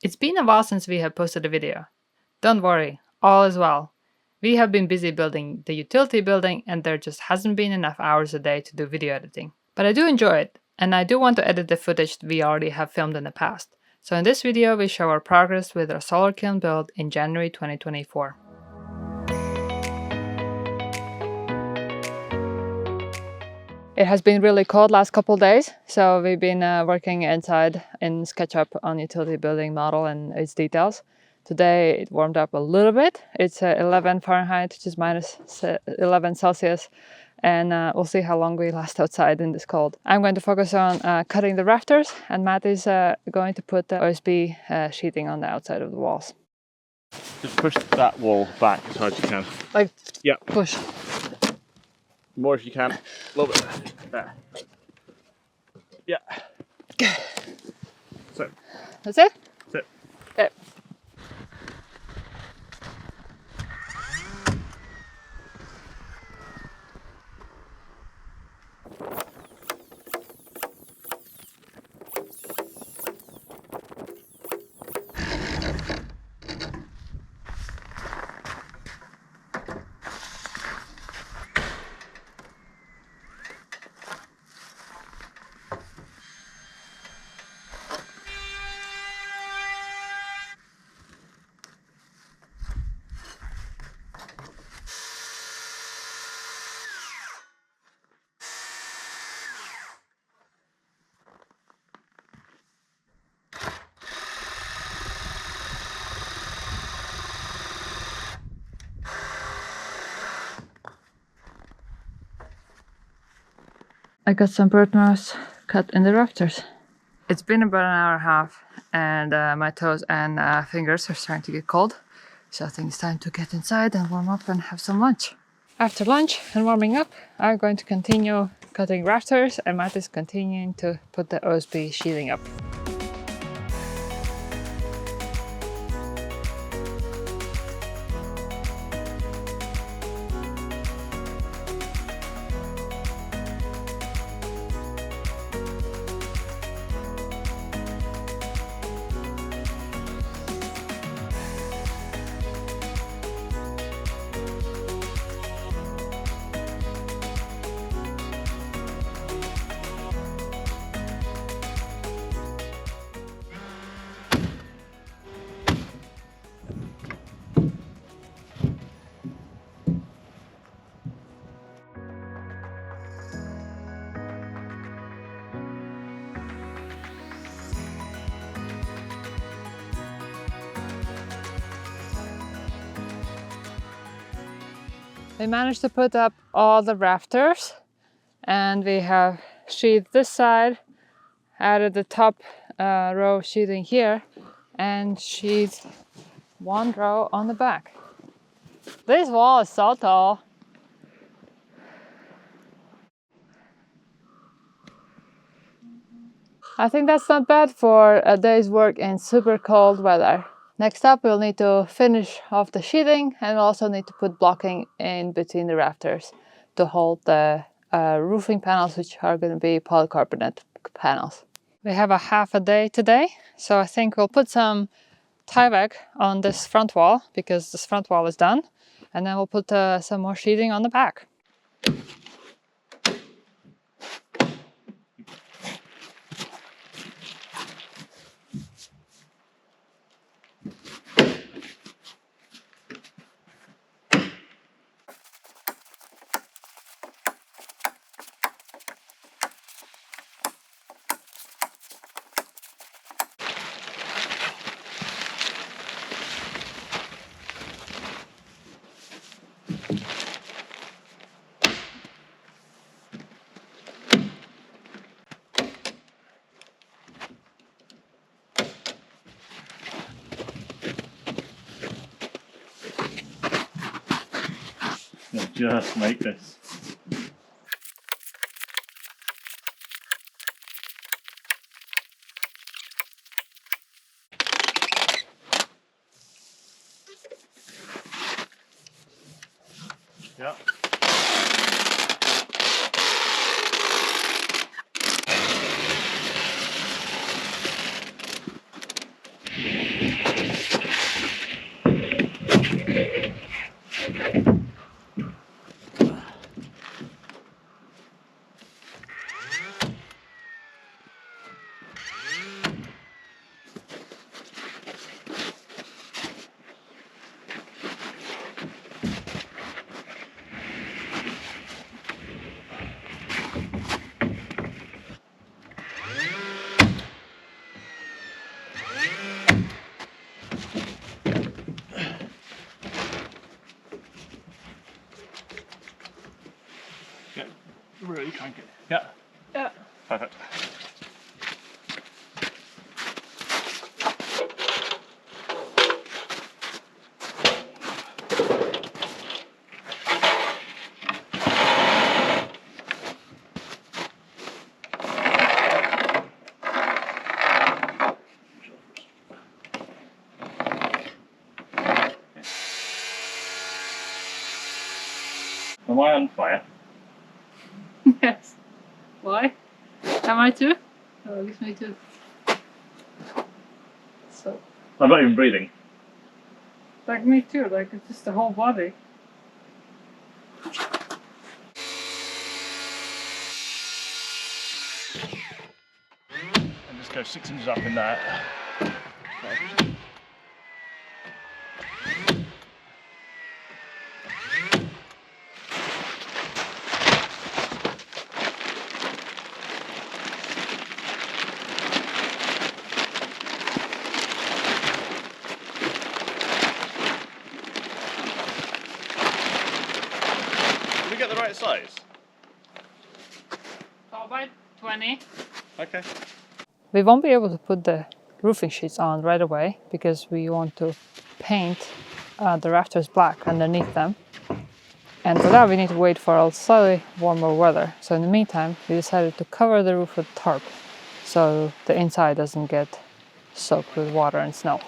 It's been a while since we have posted a video. Don't worry, all is well. We have been busy building the utility building and there just hasn't been enough hours a day to do video editing. But I do enjoy it, and I do want to edit the footage we already have filmed in the past. So in this video we show our progress with our Solar Kiln build in January 2024. It has been really cold last couple days, so we've been working inside in SketchUp on utility building model and its details. Today it warmed up a little bit. It's 11 Fahrenheit, which is minus 11 Celsius, and we'll see how long we last outside in this cold. I'm going to focus on cutting the rafters, and Matt is going to put the OSB sheeting on the outside of the walls. Just push that wall back as hard as you can. Like, yeah, push. More if you can. A little bit. There. Yeah. So. That's it? That's it. Okay. I got some bird moss cut in the rafters. It's been about an hour and a half, and my toes and fingers are starting to get cold. So I think it's time to get inside and warm up and have some lunch. After lunch and warming up, I'm going to continue cutting rafters, and Matt is continuing to put the OSB sheeting up. We managed to put up all the rafters, and we have sheathed this side, added the top row sheathing here, and sheathed one row on the back. This wall is so tall. I think that's not bad for a day's work in super cold weather. Next up, we'll need to finish off the sheathing, and we'll also need to put blocking in between the rafters to hold the roofing panels, which are going to be polycarbonate panels. We have a half a day today, so I think we'll put some Tyvek on this front wall because this front wall is done, and then we'll put some more sheathing on the back. Just like this. Yeah. Crank it. Yeah. Yeah. Perfect. Am I on fire? Yes. Why? Am I too? Oh, it's me too. So, I'm not even breathing. like me too, like it's just the whole body. And just go 6 inches up in that. Did we get the right size? How about 20? Okay. We won't be able to put the roofing sheets on right away because we want to paint the rafters black underneath them. And for that we need to wait for a slightly warmer weather. So in the meantime, we decided to cover the roof with tarp so the inside doesn't get soaked with water and snow.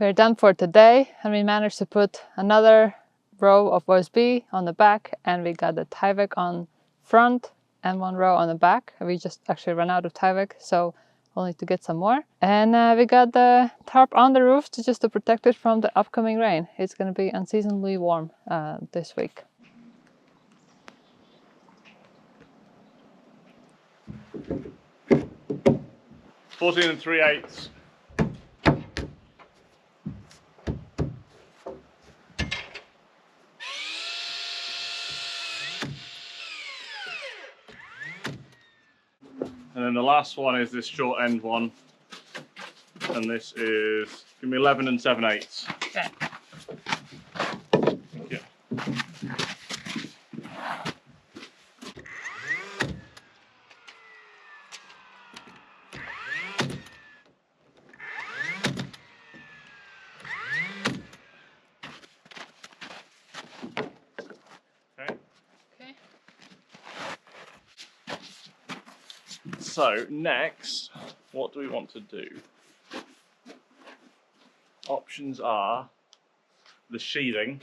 We're done for today, and we managed to put another row of OSB on the back, and we got the Tyvek on front and one row on the back. We just actually ran out of Tyvek, so we'll need to get some more. And we got the tarp on the roof just to protect it from the upcoming rain. It's going to be unseasonably warm this week. Fourteen and 3/8. And then the last one is this short end one. And this is, give me 11 and 7/8. Okay. Thank you. Okay. Okay. So next, what do we want to do? Options are the sheathing.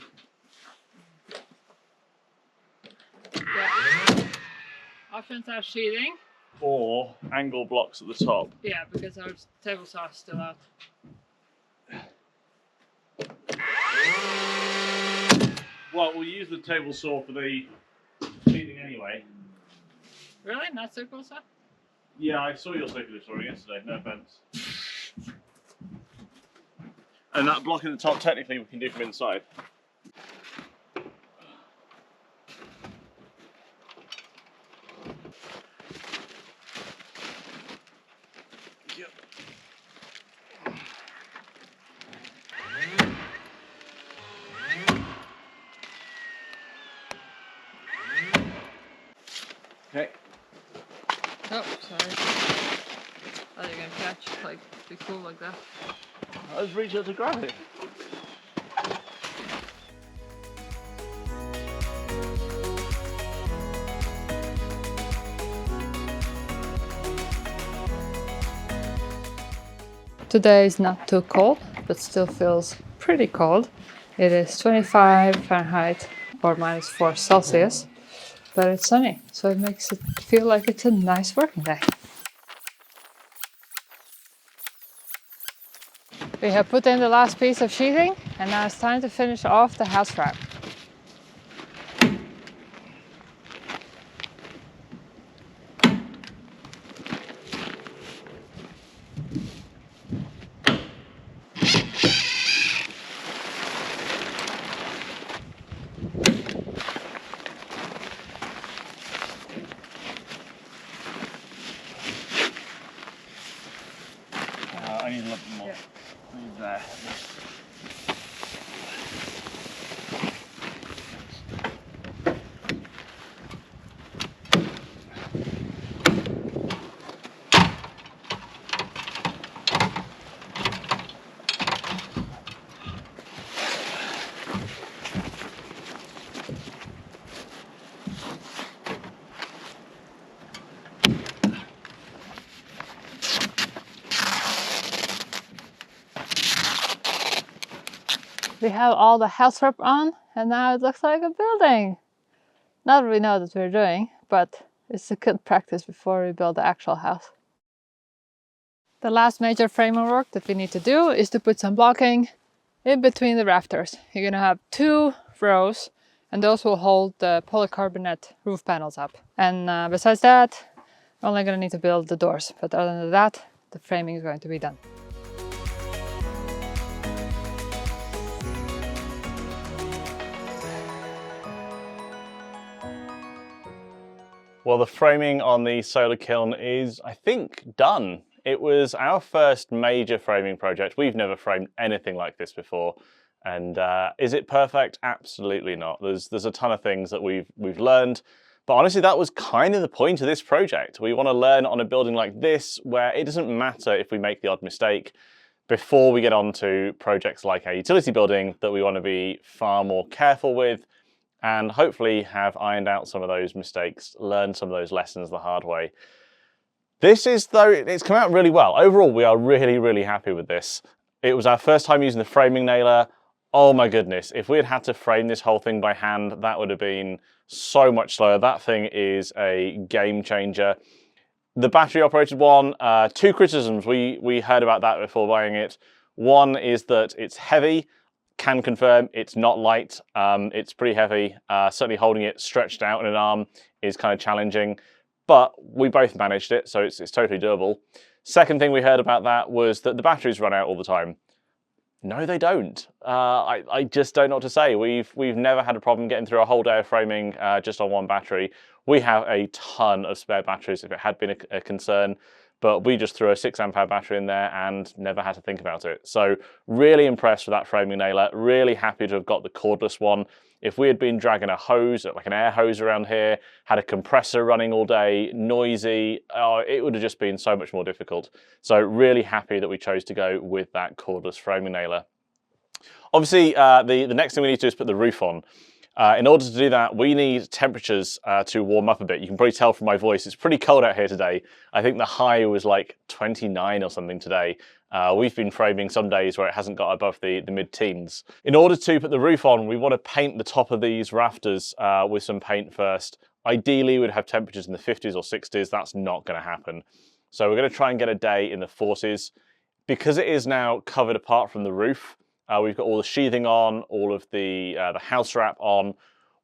Yeah. Options are sheathing. Or angle blocks at the top. Yeah, because our table saw is still out. Well, we'll use the table saw for the sheathing anyway. Really? Not circle saw? Yeah, I saw your circular saw yesterday, no offense. And that block in the top, technically, we can do from inside. Yep. Okay. Oh, sorry. I think I'm catch, like, be cool like that. I was reaching out to grab it. Today is not too cold, but still feels pretty cold. It is 25 Fahrenheit or -4 Celsius. but it's sunny, so it makes it feel like it's a nice working day. We have put in the last piece of sheeting, and now it's time to finish off the house wrap. I need a little bit more. Yeah. I need there. We have all the house wrap on, and now it looks like a building. Not that we know that we're doing, but it's a good practice before we build the actual house. The last major framing work that we need to do is to put some blocking in between the rafters. You're gonna have 2 rows, and those will hold the polycarbonate roof panels up. And besides that, we're only gonna need to build the doors. But other than that, the framing is going to be done. Well, the framing on the Solar Kiln is, I think, done. It was our first major framing project. We've never framed anything like this before. And is it perfect? Absolutely not. There's a ton of things that we've learned. But honestly, that was kind of the point of this project. We want to learn on a building like this, where it doesn't matter if we make the odd mistake, before we get on to projects like our utility building that we want to be far more careful with, and hopefully have ironed out some of those mistakes, learned some of those lessons the hard way. This is, though, it's come out really well. Overall, we are really, really happy with this. It was our first time using the framing nailer. Oh my goodness, if we had to frame this whole thing by hand, that would have been so much slower. That thing is a game changer. The battery operated one, 2 criticisms. We heard about that before buying it. One is that it's heavy. Can confirm it's not light. It's pretty heavy. Certainly holding it stretched out in an arm is kind of challenging, but we both managed it, so it's totally doable. Second thing we heard about that was that the batteries run out all the time. No, they don't. I just don't know what to say. We've never had a problem getting through a whole day of framing just on one battery. We have a ton of spare batteries if it had been a concern, but we just threw a 6 amp hour battery in there and never had to think about it. So really impressed with that framing nailer. Really happy to have got the cordless one. If we had been dragging a hose, like an air hose around here, had a compressor running all day, noisy, it would have just been so much more difficult. So really happy that we chose to go with that cordless framing nailer. Obviously, the next thing we need to do is put the roof on. In order to do that, we need temperatures to warm up a bit. You can probably tell from my voice, it's pretty cold out here today. I think the high was like 29 or something today. We've been framing some days where it hasn't got above the mid-teens. In order to put the roof on, we want to paint the top of these rafters with some paint first. Ideally, we'd have temperatures in the 50s or 60s. That's not going to happen. So we're going to try and get a day in the 40s. Because it is now covered apart from the roof, we've got all the sheathing on, all of the house wrap on.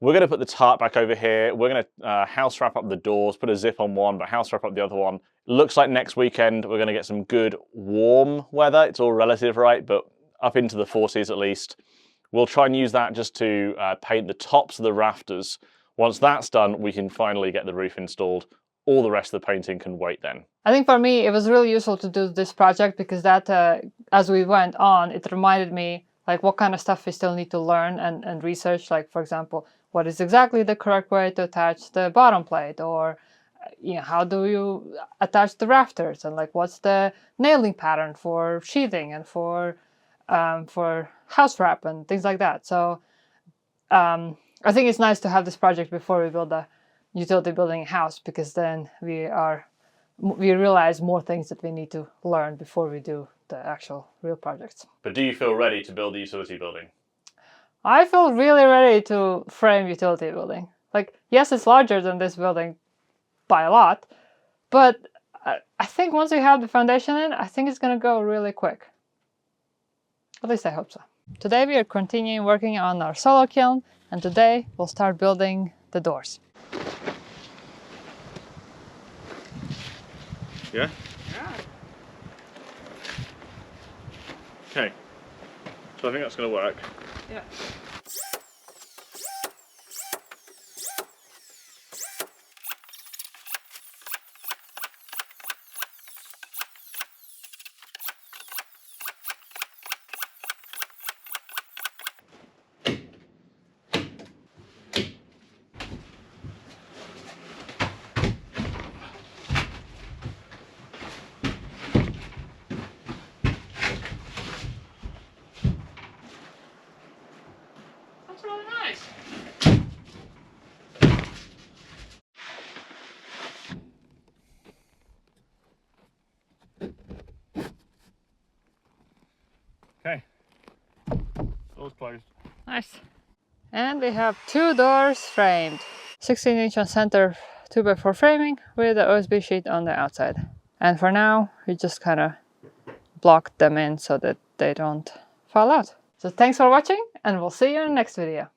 We're going to put the tarp back over here. We're going to house wrap up the doors, put a zip on one, but house wrap up the other one. Looks like next weekend we're going to get some good warm weather. It's all relative, right? But up into the 40s at least. We'll try and use that just to paint the tops of the rafters. Once that's done, we can finally get the roof installed. All the rest of the painting can wait then. I think for me, it was really useful to do this project because that, as we went on, it reminded me like what kind of stuff we still need to learn and research. Like, for example, what is exactly the correct way to attach the bottom plate, or how do you attach the rafters, and like what's the nailing pattern for sheathing and for house wrap and things like that. So I think it's nice to have this project before we build a utility building house, because then we realize more things that we need to learn before we do the actual real projects. But do you feel ready to build the utility building? I feel really ready to frame utility building. Like, yes, it's larger than this building by a lot, but I think once we have the foundation in, I think it's gonna go really quick. At least I hope so. Today we are continuing working on our solar kiln, and today we'll start building the doors. Yeah? Yeah. Okay. So I think that's going to work. Yeah. That's really nice. Okay. Door's closed. Nice. And we have 2 doors framed. 16-inch on center 2x4 framing with the OSB sheet on the outside. And for now, we just kind of block them in so that they don't fall out. So thanks for watching, and we'll see you in the next video.